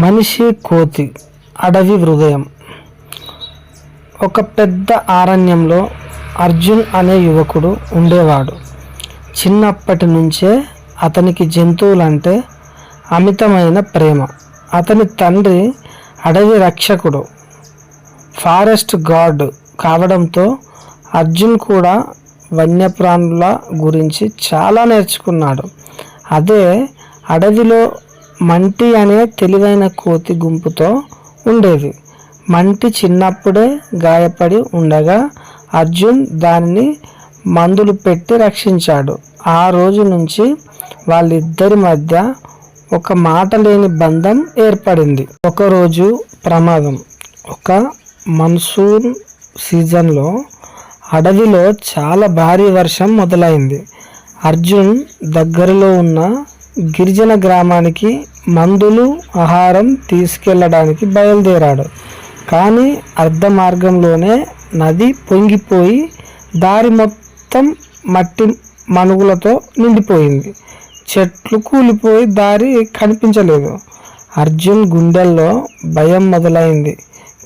మనిషి కోతి అడవి హృదయం. ఒక పెద్ద అరణ్యంలో అర్జున్ అనే యువకుడు ఉండేవాడు. చిన్నప్పటి నుంచే అతనికి జంతువులంటే అమితమైన ప్రేమ. అతని తండ్రి అడవి రక్షకుడు, ఫారెస్ట్ గార్డ్ కావడంతో అర్జున్ కూడా వన్యప్రాణుల గురించి చాలా నేర్చుకున్నాడు. అదే అడవిలో మంటి అనే తెలివైన కోతి గుంపుతో ఉండేది. మంటి చిన్నప్పుడే గాయపడి ఉండగా అర్జున్ దానిని మందులు పెట్టి రక్షించాడు. ఆ రోజు నుంచి వాళ్ళిద్దరి మధ్య ఒక మాట లేని బంధం ఏర్పడింది. ఒకరోజు ప్రమాదం. ఒక మాన్సూన్ సీజన్లో అడవిలో చాలా భారీ వర్షం మొదలైంది. అర్జున్ దగ్గరలో ఉన్న గిరిజన గ్రామానికి మందులు, ఆహారం తీసుకెళ్ళడానికి బయలుదేరాడు. కానీ అర్ధ మార్గంలోనే నది పొంగిపోయి దారి మొత్తం మట్టి మనుగులతో నిండిపోయింది. చెట్లు కూలిపోయి దారి కనిపించలేదు. అర్జున్ గుండెల్లో భయం మొదలైంది.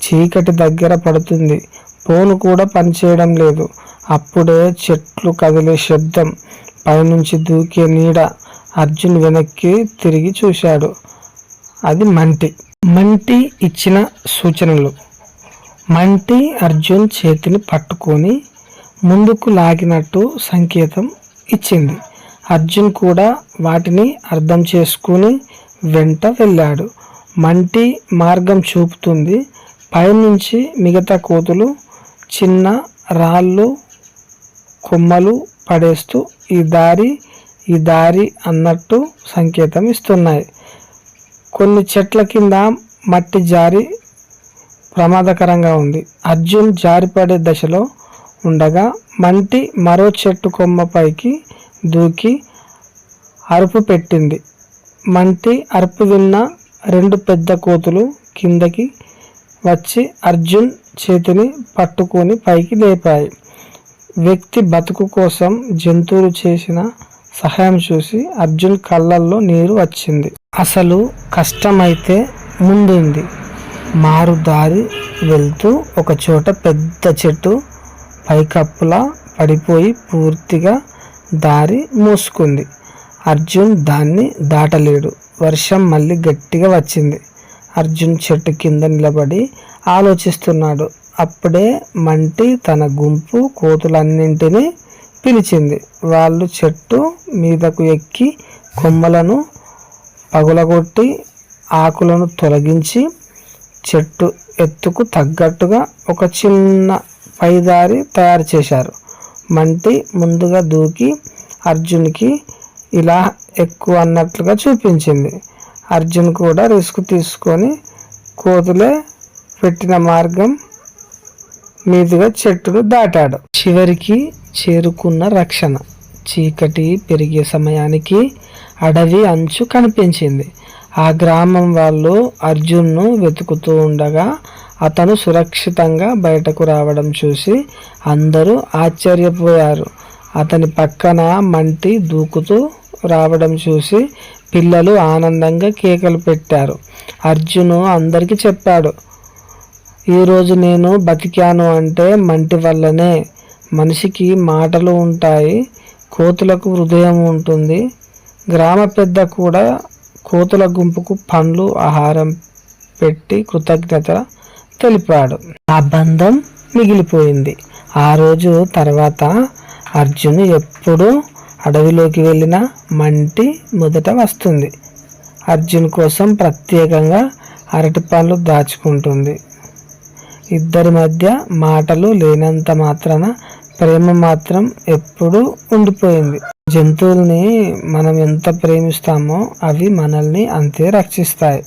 చీకటి దగ్గర పడుతుంది, ఫోన్ కూడా పనిచేయడం లేదు. అప్పుడే చెట్లు కదిలే శబ్దం, పైనుంచి దూకే నీడ. అర్జున్ వెనక్కి తిరిగి చూశాడు. అది మంటి. మంటి ఇచ్చిన సూచనలు. మంటి అర్జున్ చేతిని పట్టుకొని ముందుకు లాగినట్టు సంకేతం ఇచ్చింది. అర్జున్ కూడా వాటిని అర్థం చేసుకుని వెంట వెళ్ళాడు. మంటి మార్గం చూపుతుంది. పైనుంచి మిగతా కోతులు చిన్న రాళ్ళు, కొమ్మలు పడేస్తూ ఈ దారి అన్నట్టు సంకేతం ఇస్తున్నాయి. కొన్ని చెట్ల కింద మట్టి జారి ప్రమాదకరంగా ఉంది. అర్జున్ జారిపడే దశలో ఉండగా మంటి మరో చెట్టు కొమ్మ పైకి దూకి అరుపు పెట్టింది. మంటి అరుపు విన్న రెండు పెద్ద కోతులు కిందకి వచ్చి అర్జున్ చేతిని పట్టుకొని పైకి లేపాయి. వ్యక్తి బతుకు కోసం జంతువులు చేసిన సహాయం చూసి అర్జున్ కళ్ళల్లో నీరు వచ్చింది. అసలు కష్టమైతే ముందుంది. మారు దారి వెళ్తూ ఒక చోట పెద్ద చెట్టు పైకప్పులా పడిపోయి పూర్తిగా దారి మూసుకుంది. అర్జున్ దాన్ని దాటలేడు. వర్షం మళ్ళీ గట్టిగా వచ్చింది. అర్జున్ చెట్టు కింద నిలబడి ఆలోచిస్తున్నాడు. అప్పుడే మంటి తన గుంపు కోతులన్నింటినీ పిలిచింది. వాళ్ళు చెట్టు మీదకు ఎక్కి కొమ్మలను పగులగొట్టి ఆకులను తొలగించి చెట్టు ఎత్తుకు తగ్గట్టుగా ఒక చిన్న పైదారి తయారు చేశారు. మంటి ముందుగా దూకి అర్జున్కి ఇలా ఎక్కువ అన్నట్లుగా చూపించింది. అర్జున్ కూడా రిస్క్ తీసుకొని కోతులే పెట్టిన మార్గం మీదుగా చెట్టును దాటాడు. చివరికి చేరుకున్న రక్షణ. చీకటి పెరిగే సమయానికి అడవి అంచు కనిపించింది. ఆ గ్రామం వాళ్ళు అర్జున్ను వెతుకుతూ ఉండగా అతను సురక్షితంగా బయటకు రావడం చూసి అందరూ ఆశ్చర్యపోయారు. అతని పక్కన మంటి దూకుతూ రావడం చూసి పిల్లలు ఆనందంగా కేకలు పెట్టారు. అర్జును అందరికీ చెప్పాడు, ఈరోజు నేను బతికాను అంటే మంటి వల్లనే. మనిషికి మాటలు ఉంటాయి, కోతులకు హృదయం ఉంటుంది. గ్రామ పెద్ద కూడా కోతుల గుంపుకు పండ్లు, ఆహారం పెట్టి కృతజ్ఞత తెలిపాడు. ఆ బంధం మిగిలిపోయింది. ఆ రోజు తర్వాత అర్జున్ ఎప్పుడు అడవిలోకి వెళ్ళినా మంటి మొదట వస్తుంది. అర్జున్ కోసం ప్రత్యేకంగా అరటి పండ్లు దాచుకుంటుంది. ఇద్దరి మధ్య మాటలు లేనంత మాత్రాన ప్రేమ మాత్రం ఎప్పుడూ ఉండిపోయింది. జంతువుల్ని మనం ఎంత ప్రేమిస్తామో అవి మనల్ని అంతే రక్షిస్తాయి.